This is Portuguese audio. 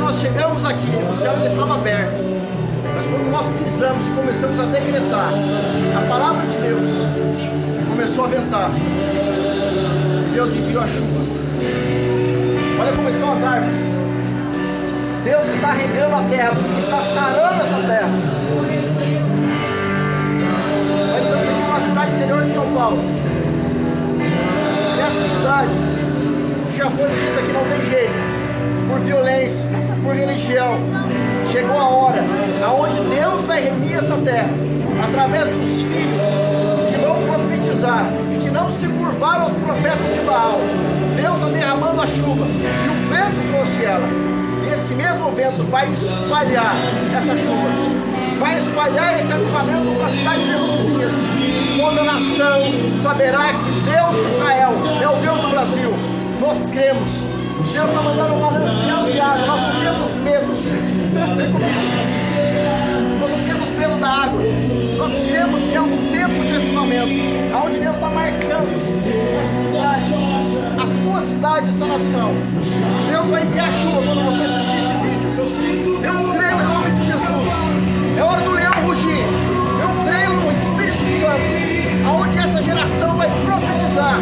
nós chegamos aqui, o céu ainda estava aberto. Mas quando nós pisamos e começamos a decretar, a palavra de Deus começou a ventar. E Deus enviou a chuva. Olha como estão as árvores. Deus está regando a terra, porque está sarando essa terra. Nós estamos aqui numa cidade interior de São Paulo. Nessa cidade, já foi dita que não tem jeito. Por violência, por religião, chegou a hora aonde Deus vai remir essa terra através dos filhos que vão profetizar e que não se curvaram aos profetas de Baal. Deus está derramando a chuva e o vento trouxe ela. E esse mesmo vento vai espalhar essa chuva, vai espalhar esse avivamento para as cidades vizinhas. Toda nação saberá que Deus de Israel é o Deus do Brasil. Nós cremos. Deus está mandando um manancial de água. Nós não temos medo. Vem comigo. Nós não temos medo da água. Nós cremos que é um tempo de avivamento, onde Deus está marcando a sua cidade, essa nação. Deus vai enviar chuva quando você assistir esse vídeo. Eu creio em nome de Jesus. É hora do leão rugir. Eu creio no Espírito Santo, aonde essa geração vai profetizar.